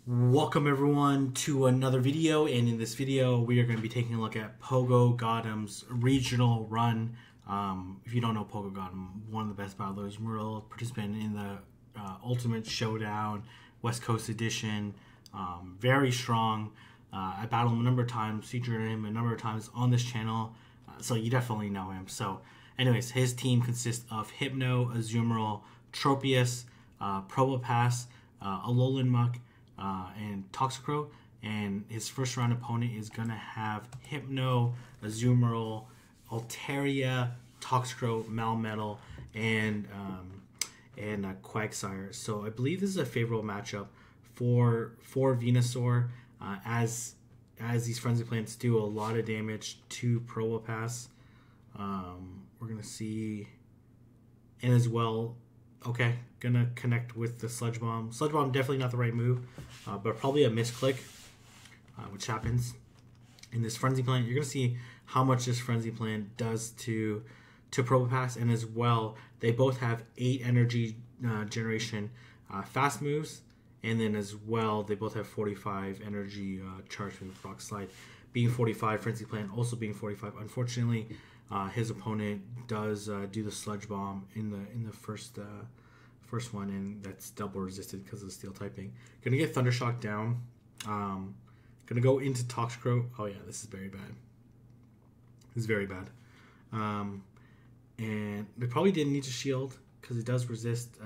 Welcome everyone to another video, and in this video we are going to be taking a look at PoGoGotem's regional run. If you don't know PoGoGotem, one of the best battlers, Merle, participant in the Ultimate Showdown West Coast Edition. Very strong. I battled him a number of times, featured him a number of times on this channel, so you definitely know him. So anyways, his team consists of Hypno, Azumarill, Tropius, Probopass, Alolan Muck, and Toxicroak, and his first round opponent is going to have Hypno, Azumarill, Altaria, Toxicroak, Melmetal, and Quagsire. So I believe this is a favorable matchup for Venusaur, as these frenzy plants do a lot of damage to Probopass. We're going to see, and as well, okay, gonna connect with the Sludge Bomb. Sludge Bomb definitely not the right move, but probably a misclick, which happens in this Frenzy Plant. You're gonna see how much this Frenzy Plant does to Probopass, and as well, they both have 8 energy generation fast moves, and then as well, they both have 45 energy charge move. Rock Slide being 45, Frenzy Plant also being 45. Unfortunately, his opponent does do the Sludge Bomb in the first one, and that's double resisted because of the steel typing. Gonna get Thundershock down. Gonna go into Toxicroak. Oh yeah, this is very bad. This is very bad. And they probably didn't need to shield because it does resist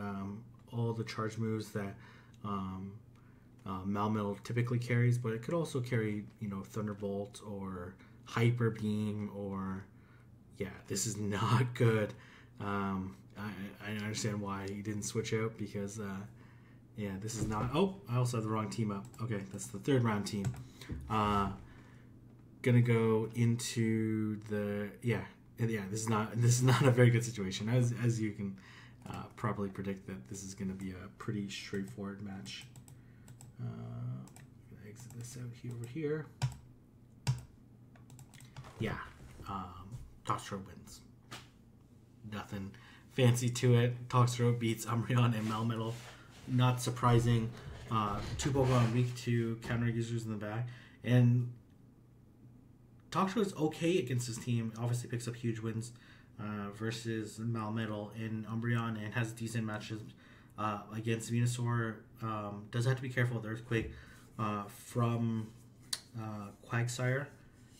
all the charge moves that Melmetal typically carries, but it could also carry, Thunderbolt or Hyper Beam, or yeah, this is not good. I understand why he didn't switch out, because yeah, this is not. Oh, I also have the wrong team up. Okay, that's the third round team. Gonna go into the this is not a very good situation, as you can probably predict that this is gonna be a pretty straightforward match. Exit this out here over here. Yeah, Toxicroak wins. Nothing fancy to it. Toxicroak beats Umbreon and Melmetal. Not surprising. 2 Pokemon weak to counter users in the back. And Toxicroak is okay against his team. Obviously picks up huge wins versus Melmetal and Umbreon, and has decent matches against Venusaur. Does have to be careful with Earthquake from Quagsire.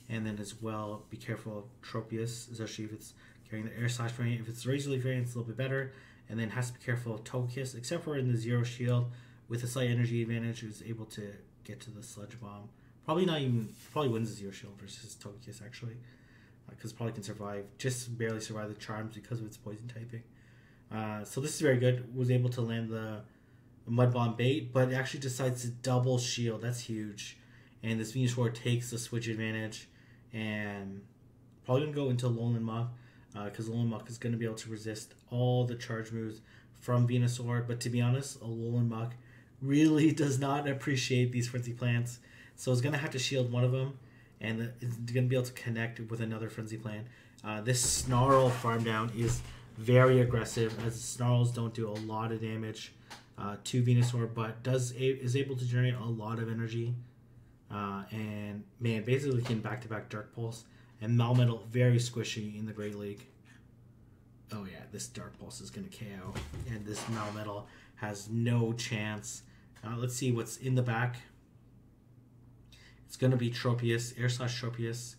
And then as well, be careful of Tropius, especially if it's carrying the Air Slash variant. If it's the Razor Leaf variant, it's a little bit better. And then has to be careful of Togekiss, except for in the Zero Shield, with a slight energy advantage, who's able to get to the Sludge Bomb. Probably wins the Zero Shield versus Togekiss, actually. Because probably can just barely survive the Charms because of its poison typing. So this is very good. Was able to land the Mud Bomb bait, but it actually decides to double shield. That's huge. And this Venusaur takes the switch advantage, and probably going to go into Alolan Muck, because Alolan Muck is going to be able to resist all the charge moves from Venusaur. But to be honest, Alolan Muck really does not appreciate these Frenzy Plants, so it's going to have to shield one of them, and it's going to be able to connect with another Frenzy Plant. This Snarl farm down is very aggressive, as Snarls don't do a lot of damage to Venusaur, but is able to generate a lot of energy. And man, basically can back-to-back Dark Pulse, and Melmetal very squishy in the Great League. Oh yeah, this Dark Pulse is going to KO, and this Melmetal has no chance. Let's see what's in the back. It's going to be Tropius, Air Slash Tropius.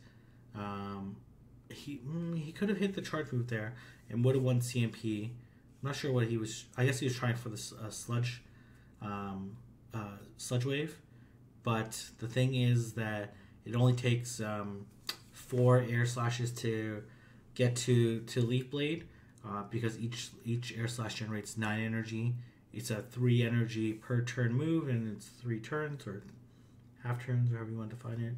He could have hit the charge move there and would have won CMP. I'm not sure what he was. I guess he was trying for the Sludge Wave. But the thing is that it only takes 4 Air Slashes to get to Leaf Blade, because each Air Slash generates 9 energy. It's a 3 energy per turn move, and it's 3 turns, or half turns, or however you want to define it.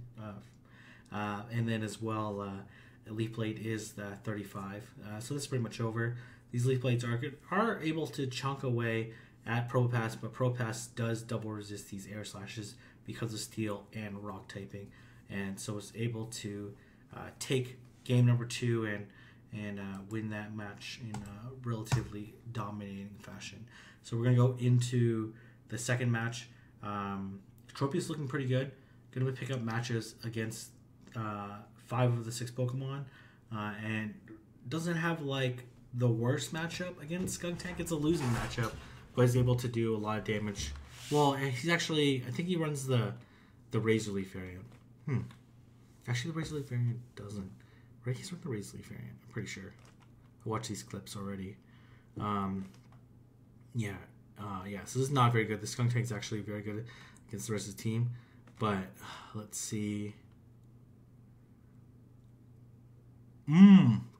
And then as well, Leaf Blade is the 35. So that's pretty much over. These Leaf Blades are able to chunk away at Probopass, but Probopass does double resist these Air Slashes because of Steel and Rock typing, and so it's able to take game number 2 and win that match in a relatively dominating fashion. So we're going to go into the second match. Tropius looking pretty good. Going to pick up matches against 5 of the 6 Pokemon. And doesn't have like the worst matchup against Skuntank. It's a losing matchup, but is able to do a lot of damage. Well, he's actually, I think he runs the Razor Leaf variant. Actually, the Razor Leaf variant doesn't. Right? He's running the Razor Leaf variant, I'm pretty sure. I watched these clips already. Yeah, so this is not very good. The Skuntank is actually very good against the rest of the team. But, let's see.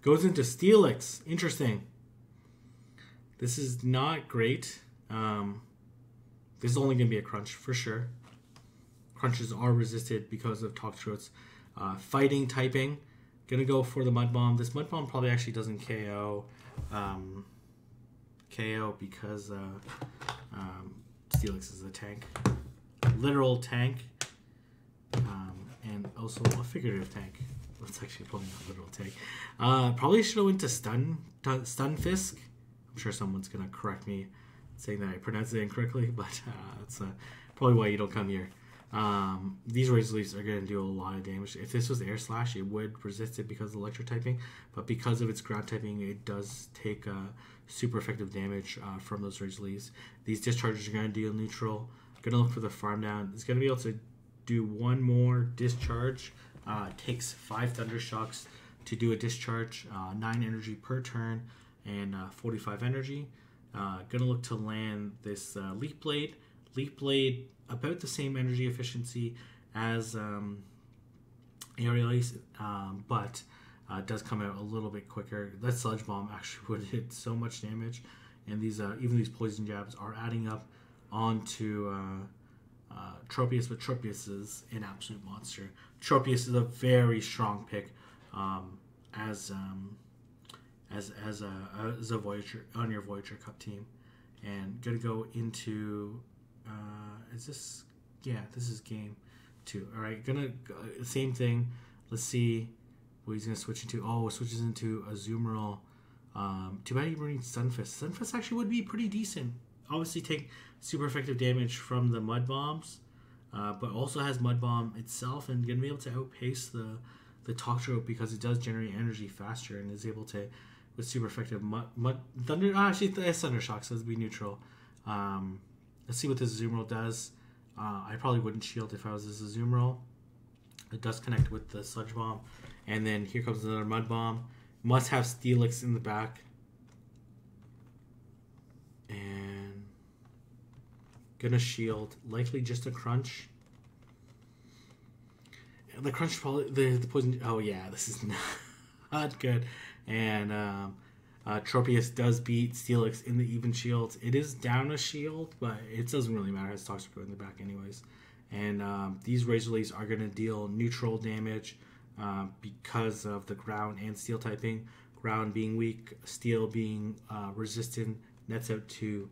Goes into Steelix. Interesting. This is not great. This is only going to be a crunch for sure. Crunches are resisted because of Toxtrot's fighting typing. Gonna go for the Mud Bomb. This Mud Bomb probably actually doesn't KO. KO because Steelix is a tank. Literal tank. And also a figurative tank. It's actually probably not a literal tank. Probably should have went to Stunfisk. I'm sure someone's gonna correct me saying that I pronounced it incorrectly, but that's probably why you don't come here. These Razor Leafs are going to do a lot of damage. If this was Air Slash, it would resist it because of electric typing, but because of its ground typing, it does take super effective damage from those Razor Leafs. These discharges are going to deal neutral. Going to look for the farm down. It's going to be able to do one more discharge. It takes 5 Thunder Shocks to do a discharge, 9 energy per turn, and 45 energy. Going to look to land this Leaf Blade. Leaf Blade, about the same energy efficiency as Aerial Ace, but does come out a little bit quicker. That Sludge Bomb actually would hit so much damage, and these even these poison jabs are adding up onto Tropius, but Tropius is an absolute monster. Tropius is a very strong pick as a Voyager on your Voyager Cup team, and gonna go into is this? Yeah, this is game 2. All right, gonna same thing. Let's see what he's gonna switch into. Oh, it switches into Azumarill. Too bad he brings Stunfisk. Stunfisk actually would be pretty decent. Obviously, take super effective damage from the Mud Bombs, but also has Mud Bomb itself and gonna be able to outpace the Toxtrot because it does generate energy faster and is able to with super effective Thunder. Actually, it's Thunder Shock, so it'll be neutral. Let's see what this Azumarill does. I probably wouldn't shield if I was this Azumarill. It does connect with the Sludge Bomb. And then here comes another Mud Bomb. Must have Steelix in the back. And gonna shield. Likely just a crunch. The crunch probably the poison. Oh yeah, this is not good. And Tropius does beat Steelix in the even shields. It is down a shield, but it doesn't really matter. It's Toxic in the back anyways. And these Razor Leafs are going to deal neutral damage because of the ground and steel typing. Ground being weak, steel being resistant, nets out to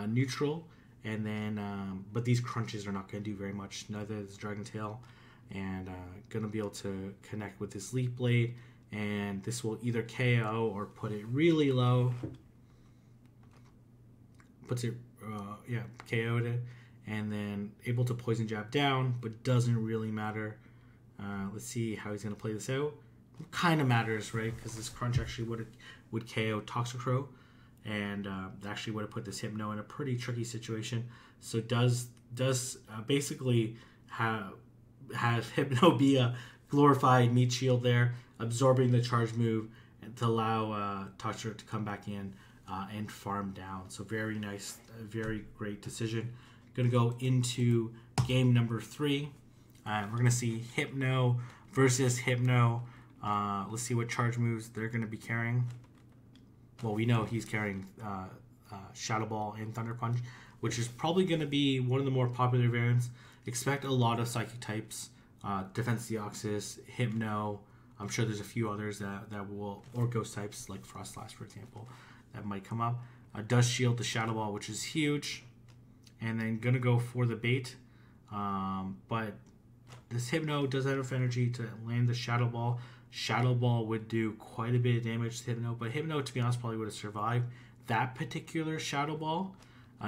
neutral. And then, but these crunches are not going to do very much. Neither is Dragon Tail. And going to be able to connect with this Leaf Blade. And this will either KO or put it really low. Puts it, KO'd it. And then able to Poison Jab down, but doesn't really matter. Let's see how he's going to play this out. Kind of matters, right? Because this crunch actually would KO Toxicrow. And actually would have put this Hypno in a pretty tricky situation. So does basically have Hypno be a glorified meat shield there, absorbing the charge move and to allow Toxtrot to come back in and farm down. So very nice, very great decision. Going to go into game number 3. We're going to see Hypno versus Hypno. Let's see what charge moves they're going to be carrying. Well, we know he's carrying Shadow Ball and Thunder Punch, which is probably going to be one of the more popular variants. Expect a lot of Psychic types. Defense Deoxys, Hypno. I'm sure there's a few others that will, or Ghost types like Frostlass, for example, that might come up. Does shield the Shadow Ball, which is huge. And then gonna go for the bait. But this Hypno does have enough energy to land the Shadow Ball. Shadow Ball would do quite a bit of damage to Hypno, but Hypno, to be honest, probably would have survived that particular Shadow Ball.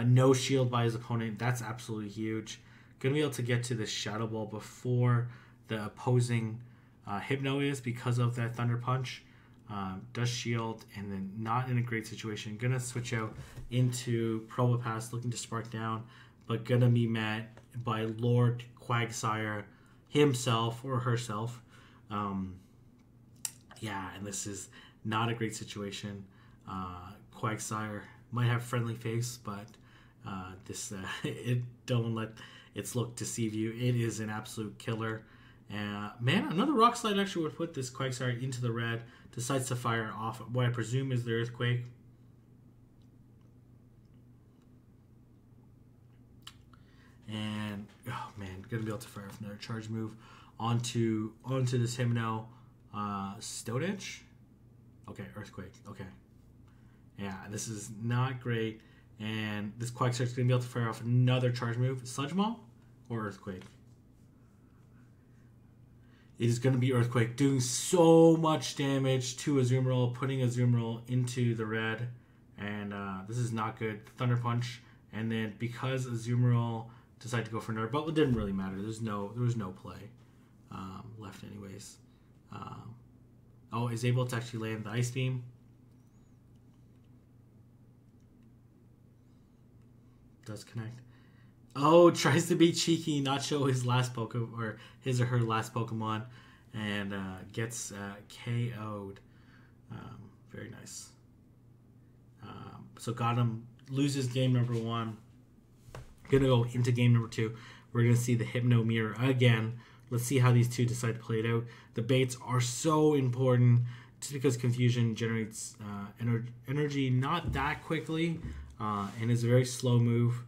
No shield by his opponent. That's absolutely huge. Gonna be able to get to the Shadow Ball before the opposing Hypno is because of that Thunder Punch. Does shield, and then not in a great situation. Gonna switch out into Probopass, looking to Spark down, but gonna be met by Lord Quagsire himself or herself. Yeah, and this is not a great situation. Quagsire might have friendly face, but don't let its look deceive you. It is an absolute killer. Man, another Rock Slide actually would put this Quagsire into the red. Decides to fire off what I presume is the Earthquake. And oh man, gonna be able to fire off another charge move onto this Hypno. Stone Edge. Okay, Earthquake. Okay. Yeah, this is not great. And this Quagsire is going to be able to fire off another charge move. Sludge Bomb or Earthquake? It is going to be Earthquake, doing so much damage to Azumarill, putting Azumarill into the red. And this is not good. Thunder Punch. And then because Azumarill decided to go for another bubble, it didn't really matter. There was no play left anyways. Is able to actually land the Ice Beam. Does connect. Tries to be cheeky, not show his last Pokemon or his or her last Pokemon, and gets KO'd. Very nice. So got him. Loses game number 1. Gonna go into game number 2. We're gonna see the Hypno Mirror again. Let's see how these two decide to play it out. The baits are so important just because Confusion generates energy not that quickly and is a very slow move.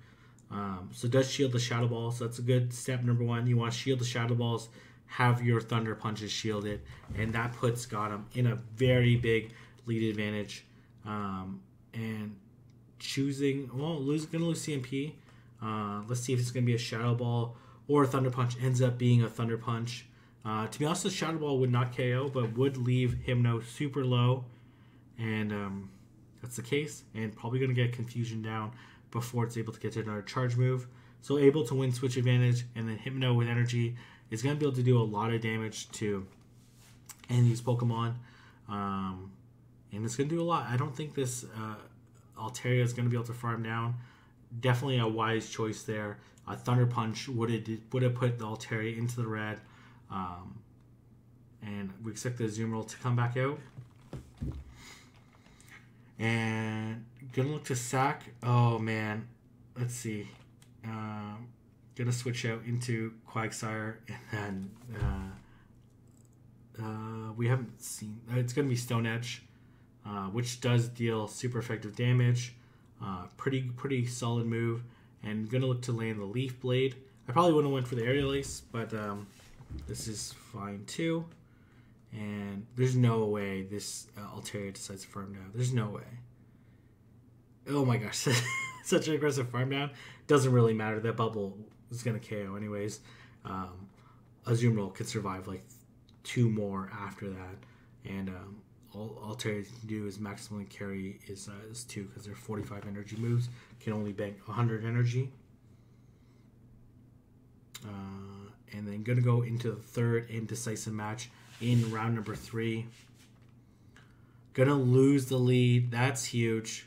So it does shield the Shadow Ball, so that's a good step number 1. You want to shield the Shadow Balls, have your Thunder Punches shielded, and that puts Gotham in a very big lead advantage. And choosing, gonna lose CMP. Let's see if it's gonna be a Shadow Ball or a Thunder Punch. Ends up being a Thunder Punch. To be honest, the Shadow Ball would not KO, but would leave Hypno super low. And that's the case. And probably going to get Confusion down before it's able to get to another charge move. So able to win switch advantage. And then Hypno with energy is going to be able to do a lot of damage to any of these Pokemon. And it's going to do a lot. I don't think this Altaria is going to be able to farm down. Definitely a wise choice there. A Thunder Punch would have put the Altaria into the red. And we expect the Azumarill to come back out. And gonna look to sack. Oh man, let's see. Gonna switch out into Quagsire, and then we haven't seen. It's gonna be Stone Edge, which does deal super effective damage. Pretty solid move. And gonna look to land the Leaf Blade. I probably wouldn't have went for the Aerial Ace, but this is fine too. And there's no way this Altaria decides to farm down. There's no way. Oh my gosh, such an aggressive farm down. Doesn't really matter. That bubble is gonna KO anyways. Azumarill could survive like 2 more after that, and all Altaria can do is maximally carry is 2 because they're 45 energy moves. Can only bank 100 energy. And then going to go into the third indecisive match in round number 3. Going to lose the lead. That's huge.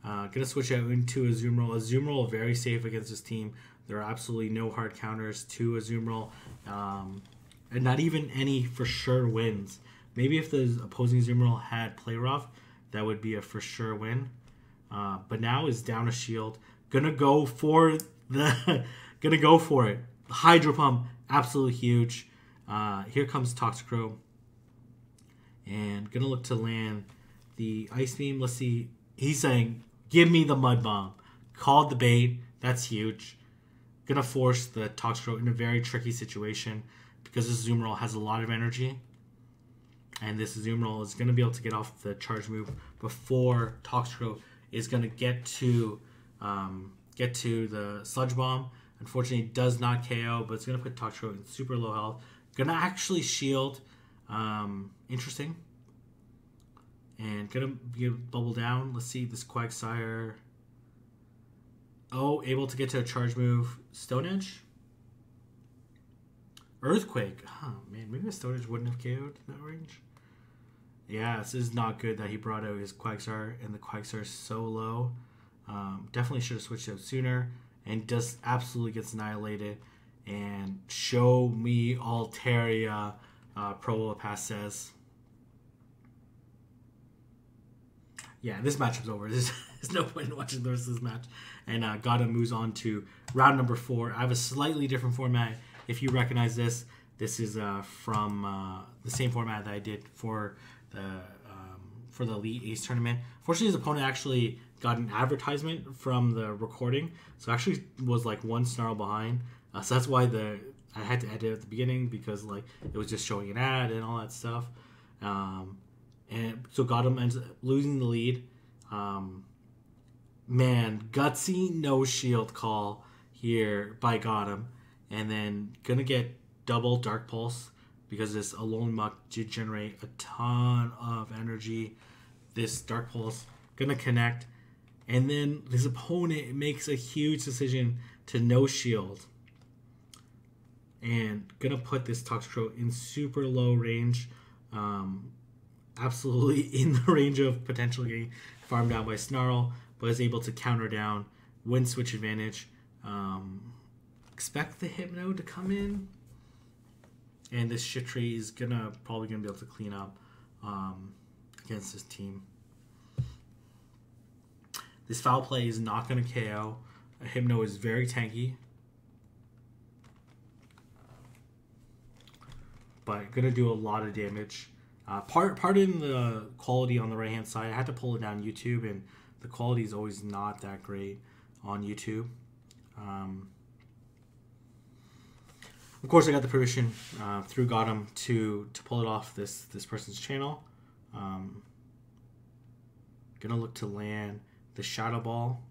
Going to switch out into Azumarill. Azumarill very safe against this team. There are absolutely no hard counters to Azumarill. And not even any for sure wins. Maybe if the opposing Azumarill had Play Rough, that would be a for sure win. But now is down a shield. Gonna go for it. Hydro Pump, absolutely huge. Here comes Toxicrow. And gonna look to land the Ice Beam. Let's see. He's saying, give me the Mud Bomb. Called the bait. That's huge. Gonna force the Toxicrow in a very tricky situation because this Azumarill has a lot of energy. And this Azumarill is gonna be able to get off the charge move before Toxicrow is gonna get to the Sludge Bomb. Unfortunately, it does not KO, but it's going to put Toxicrow in super low health. Going to actually shield. Interesting. And going to be able to bubble down. Let's see this Quagsire. Able to get to a charge move. Stone Edge. Earthquake. Oh, man, maybe the Stone Edge wouldn't have KO'd in that range. Yeah, this is not good that he brought out his Quagsire, and the Quagsire is so low. Definitely should have switched out sooner, and just absolutely gets annihilated. And show me Altaria, Probopass says. Yeah, this matchup's over. There's no point in watching the rest of this match. And Gotham moves on to round number 4. I have a slightly different format. If you recognize this, this is from the same format that I did for the Elite Ace tournament. Fortunately, his opponent actually got an advertisement from the recording, so actually was like one snarl behind. So that's why I had to edit at the beginning, because like it was just showing an ad and all that stuff. And so Gotham ends up losing the lead. Man, gutsy no shield call here by Gotham. And then gonna get double Dark Pulse because this Alolan Muck did generate a ton of energy. This Dark Pulse gonna connect. And then his opponent makes a huge decision to no shield. And gonna put this Toxicroak in super low range. Absolutely in the range of potentially getting farmed down by Snarl, but is able to counter down, win switch advantage. Expect the Hypno to come in, and this Shiftry is probably gonna be able to clean up against this team. This Foul Play is not gonna KO. Hypno is very tanky, but gonna do a lot of damage. Pardon the quality on the right hand side. I had to pull it down YouTube, and the quality is always not that great on YouTube. Of course, I got the permission through Gotham to pull it off this person's channel. Gonna look to land the Shadow Ball.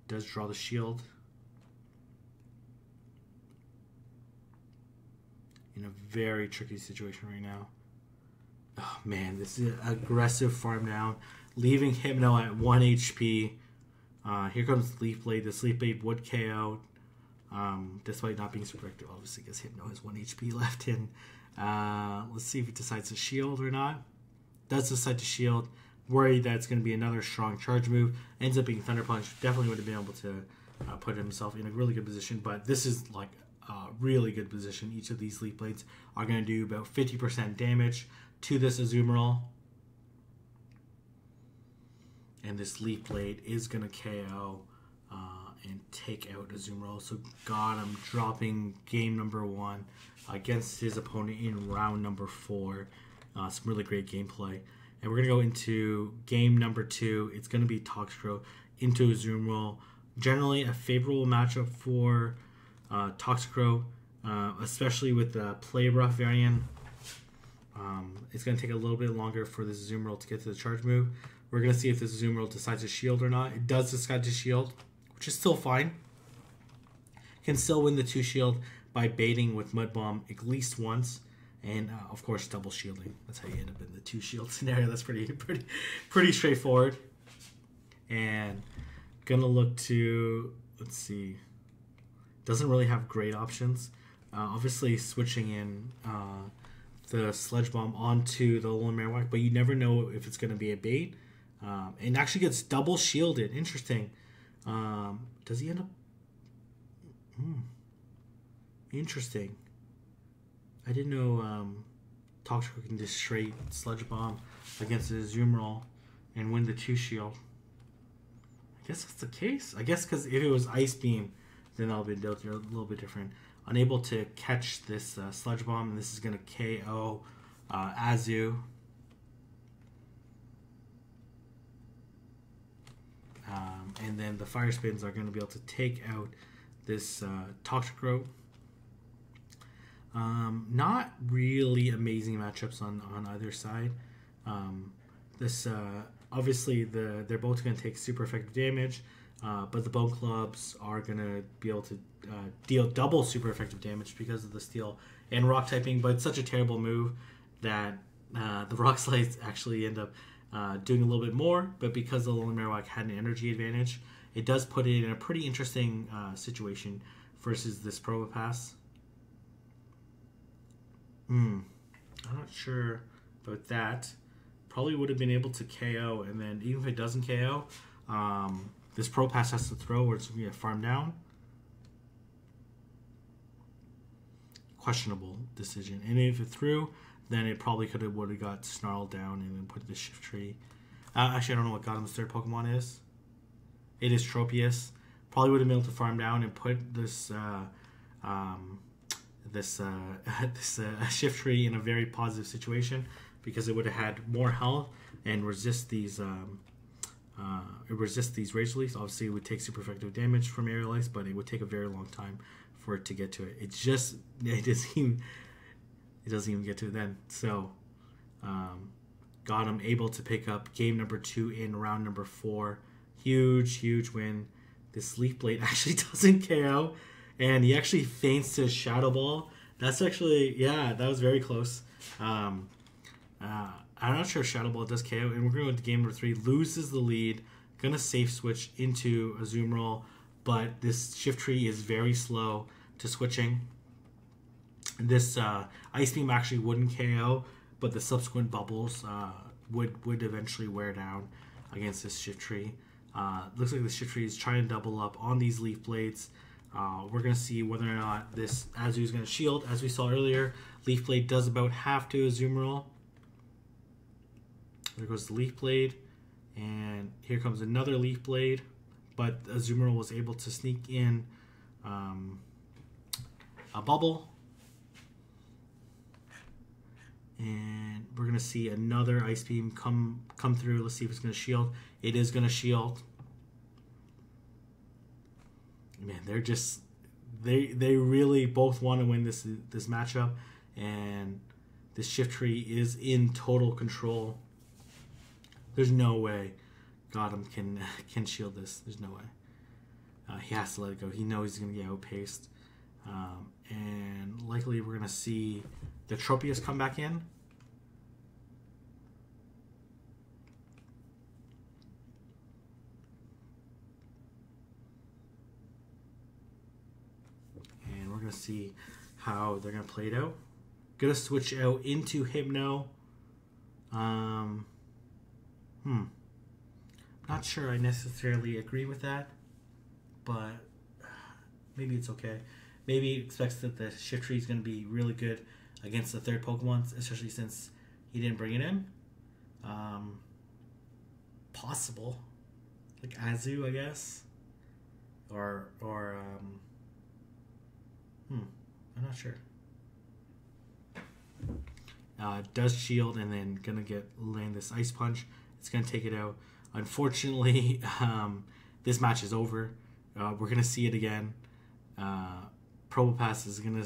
Does draw the shield. In a very tricky situation right now. Oh man, this is an aggressive farm down, leaving Hypno at 1 HP. Here comes Leaf Blade. This Leaf Blade would KO, despite not being super effective, obviously, because Hypno has 1 HP left in. Let's see if it decides to shield or not. Does decide to shield. Worried that it's going to be another strong charge move. Ends up being Thunder Punch. Definitely would have been able to put himself in a really good position, but this is like really good position. Each of these Leaf Blades are going to do about 50% damage to this Azumarill. And this Leaf Blade is going to KO and take out Azumarill. So Gotham dropping game number 1 against his opponent in round number 4. Some really great gameplay. And we're going to go into game number 2. It's going to be Toxicroak into Azumarill. Generally a favorable matchup for Toxicroak, especially with the Play Rough variant. It's going to take a little bit longer for this Azumarill to get to the charge move. We're going to see if this Azumarill decides to shield or not. It does decide to shield, which is still fine. Can still win the 2 shield by baiting with Mud Bomb at least once. And of course double shielding. That's how you end up in the 2 shield scenario. That's pretty straightforward. And gonna look to, let's see, doesn't really have great options. Obviously switching in the Sludge Bomb onto the Alolan Marowak, but you never know if it's gonna be a bait. And actually gets double shielded. Interesting. Does he end up? Interesting. I didn't know Toxicroak can just straight Sludge Bomb against his Azumarill and win the 2 shield. I guess that's the case. I guess because if it was Ice Beam, then that'll be a little bit different. Unable to catch this Sludge Bomb, and this is going to KO Azu. And then the Fire Spins are going to be able to take out this Toxicroak. Not really amazing matchups on either side. Obviously they're both going to take super effective damage, but the Bone Clubs are going to be able to deal double super effective damage because of the Steel and Rock typing. But it's such a terrible move that the Rock Slides actually end up doing a little bit more. But because the Alolan Marowak had an energy advantage, it does put it in a pretty interesting situation versus this Probopass. I'm not sure about that. Probably would have been able to KO, and then even if it doesn't KO, this Probopass has to throw, or it's going to get farmed down. Questionable decision. And if it threw, then it probably would have got snarled down and then put the Shift Tree. Actually, I don't know what Gothem's third Pokemon is. It is Tropius. Probably would have been able to farm down and put this Shift Tree in a very positive situation, because it would have had more health and resist these Rage Release. Obviously, it would take super effective damage from Aerial Ice, but it would take a very long time for it to get to it. It doesn't even get to it then. So, got him able to pick up game number 2 in round number 4. Huge win. This Leaf Blade actually doesn't KO, and he actually feints to Shadow Ball. That's actually, yeah, that was very close. I'm not sure if Shadow Ball does KO, and we're going to go to game number 3. Loses the lead. Gonna safe switch into a Zoom Roll, but this Shift Tree is very slow to switching. This Ice Beam actually wouldn't KO, but the subsequent bubbles would eventually wear down against this Shift Tree. Looks like the Shift Tree is trying to double up on these Leaf Blades. We're going to see whether or not this Azu is going to shield. As we saw earlier, Leaf Blade does about half to a Zoom Roll. There goes the Leaf Blade, and here comes another Leaf Blade, but Azumarill was able to sneak in a bubble, and we're gonna see another Ice Beam come through. Let's see if it's gonna shield. It is gonna shield. Man, they're just they really both want to win this matchup, and this Shift Tree is in total control. There's no way Gotham can shield this. There's no way. He has to let it go. He knows he's going to get outpaced. And likely we're going to see the Tropius come back in. And we're going to see how they're going to play it out. Going to switch out into Hypno. Not sure I necessarily agree with that, but maybe it's okay. Maybe he expects that the Shift Tree is going to be really good against the third Pokemon, especially since he didn't bring it in. Possible. Like Azu, I guess. Or I'm not sure. Does shield and then gonna land this Ice Punch. It's gonna take it out. Unfortunately, this match is over. We're gonna see it again. Probopass is gonna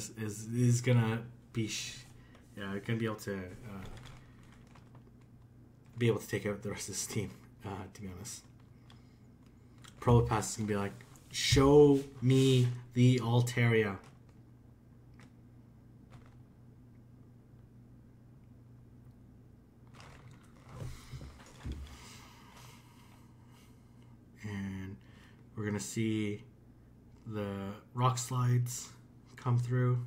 be able to take out the rest of this team. To be honest, Probopass is gonna be like, show me the Altaria. And we're going to see the Rock Slides come through.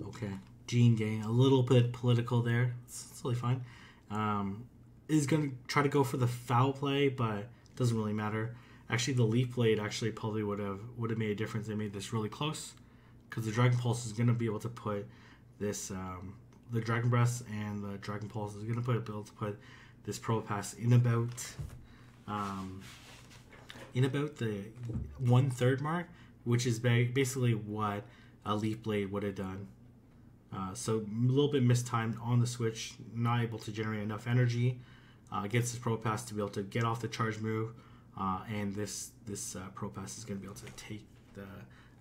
Okay, Gene Gang, a little bit political there. It's totally fine. Is going to try to go for the foul play, but it doesn't really matter. Actually, the Leaf Blade actually probably would have made a difference. They made this really close, because the Dragon Pulse is going to be able to put this, the Dragon Breath and the Dragon Pulse is going to be able to put this Probopass in about the 1/3 mark, which is basically what a Leaf Blade would have done. So a little bit mistimed on the switch, not able to generate enough energy against this Probopass to be able to get off the charge move, and this Probopass is going to be able to take the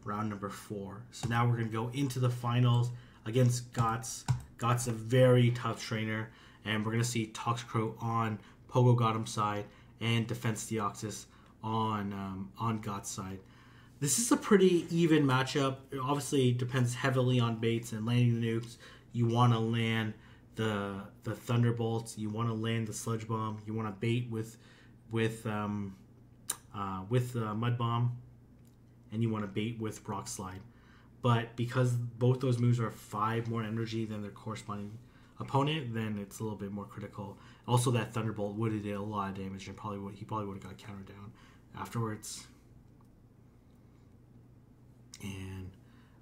round number 4. So now we're going to go into the finals against Gotts. Gotts a very tough trainer. And we're going to see Toxicrow on PoGoGotem side and Defense Deoxys on Gotts side. This is a pretty even matchup. It obviously depends heavily on baits and landing the nukes. You want to land the Thunderbolts. You want to land the Sludge Bomb. You want to bait with Mud Bomb, and you want to bait with Rock Slide. But because both those moves are 5 more energy than their corresponding opponent, then it's a little bit more critical. Also, that Thunderbolt would have did a lot of damage, and he probably would have got countered down afterwards. And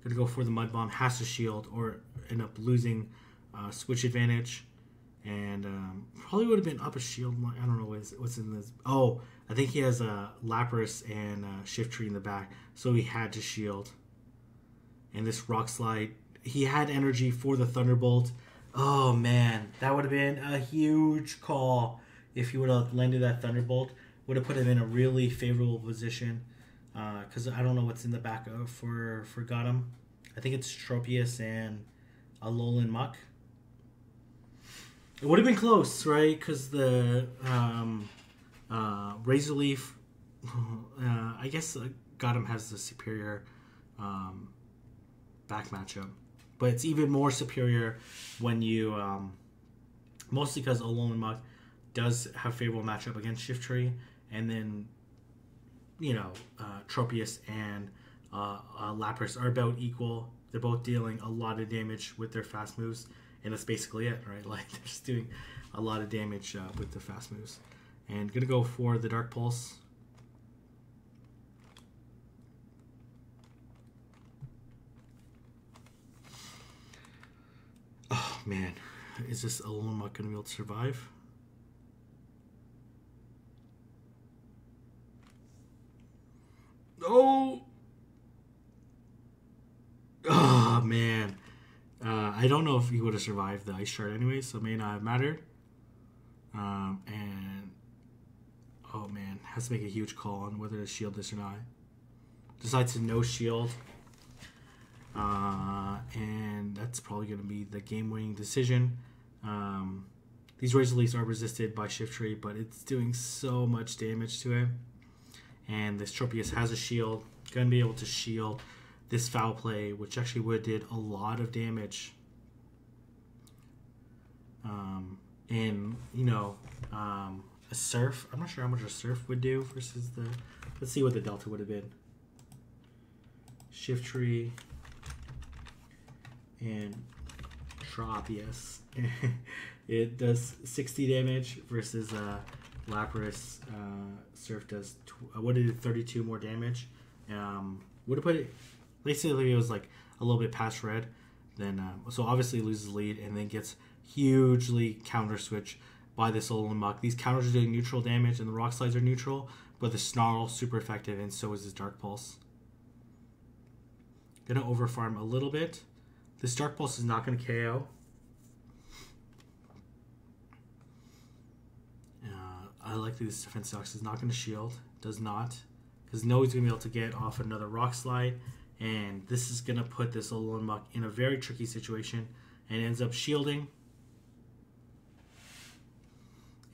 gonna go for the Mud Bomb. Has to shield or end up losing switch advantage, and probably would have been up a shield. I don't know what's in this. Oh, I think he has a Lapras and Shift Tree in the back, so he had to shield. And this Rock Slide, he had energy for the Thunderbolt. Oh man, that would have been a huge call if he would have landed that Thunderbolt. Would have put him in a really favorable position. Because I don't know what's in the back for Gotham. I think it's Tropius and Alolan Muck. It would have been close, right? Because the Razor Leaf, I guess Gotham has the superior back matchup. But it's even more superior when you, mostly because Alolan Muck does have favorable matchup against Shift Tree, and then, you know, Tropius and Lapras are about equal. They're both dealing a lot of damage with their fast moves, and that's basically it, right? Like, they're just doing a lot of damage with the fast moves. And gonna go for the Dark Pulse. Oh man, is this Alolan Muck gonna be able to survive? Oh! Oh, man. I don't know if he would have survived the Ice Shard anyway, so it may not have mattered. And, oh, man. Has to make a huge call on whether to shield this or not. Decides to no shield. And that's probably going to be the game-winning decision. These Razor Leafs are resisted by Shift Tree, but it's doing so much damage to it. And this Tropius has a shield. Going to be able to shield this Foul Play, which actually would have did a lot of damage. And, you know, a Surf. I'm not sure how much a Surf would do versus the... Let's see what the Delta would have been. Shift Tree and Tropius. It does 60 damage versus Lapras. Surf does would have did 32 more damage. Would have put it. Basically, it was like a little bit past red. Then so obviously loses lead and then gets hugely counter switch by this Alolan Muck. These counters are doing neutral damage and the Rock Slides are neutral, but the Snarl super effective and so is his Dark Pulse. Gonna overfarm a little bit. This Dark Pulse is not gonna KO. I like that this defense box is not going to shield. Does not. Because no, he's going to be able to get off another Rock Slide. And this is going to put this Alolan Muck in a very tricky situation. And ends up shielding.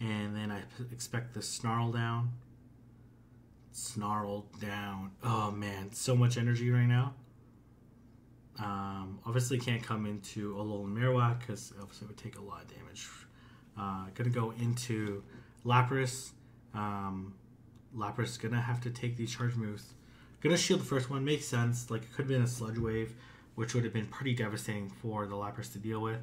And then I expect the Snarl down. Snarl down. Oh man, so much energy right now. Obviously can't come into Alolan Marowak because obviously it would take a lot of damage. Going to go into Lapras. Lapras is going to have to take these charge moves. Going to shield the first one. Makes sense. Like, it could have been a Sludge Wave, which would have been pretty devastating for the Lapras to deal with.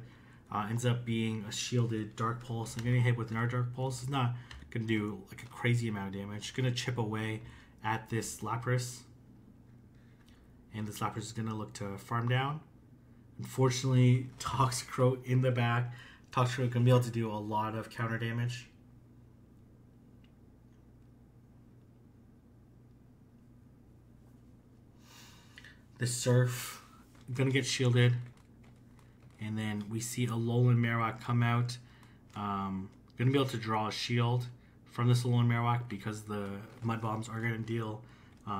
Ends up being a shielded Dark Pulse. And getting hit with another Dark Pulse is not going to do like a crazy amount of damage. Going to chip away at this Lapras. And this Lapras is going to look to farm down. Unfortunately, Toxicroak in the back. Toxicroak going to be able to do a lot of counter damage. The Surf gonna get shielded, and then we see Alolan Marowak come out. Gonna be able to draw a shield from this Alolan Marowak because the Mud Bombs are gonna deal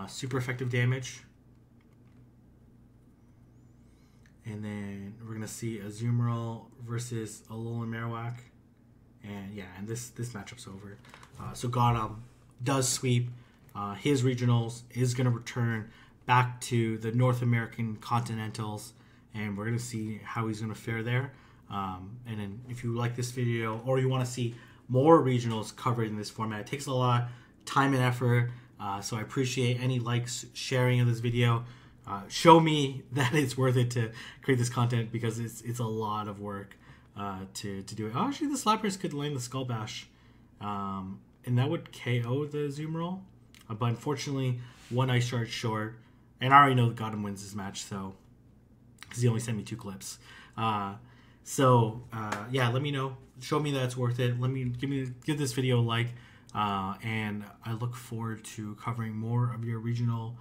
super effective damage. And then we're gonna see Azumarill versus Alolan Marowak, and yeah, and this matchup's over. So Gotham does sweep. His regionals is gonna return back to the North American Continentals, and we're going to see how he's going to fare there. And then if you like this video or you want to see more regionals covered in this format, it takes a lot of time and effort, so I appreciate any likes, sharing of this video. show me that it's worth it to create this content, because it's a lot of work to do it. Oh, actually, the Slappers could land the Skull Bash, and that would KO the Zoom Roll. But unfortunately, one Ice Charge short, and I already know that Gotham wins this match, so because he only sent me 2 clips. Yeah, let me know. Show me that it's worth it. Give this video a like, and I look forward to covering more of your regional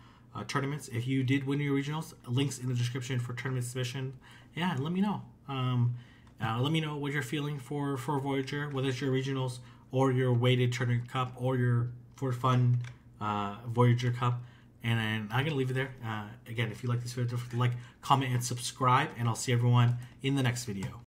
tournaments. If you did win your regionals, links in the description for tournament submission. Yeah, let me know. Let me know what you're feeling for Voyager, whether it's your regionals or your weighted tournament cup or your for fun Voyager cup. And I'm gonna leave it there. Again, if you like this video, don't forget to like, comment, and subscribe. And I'll see everyone in the next video.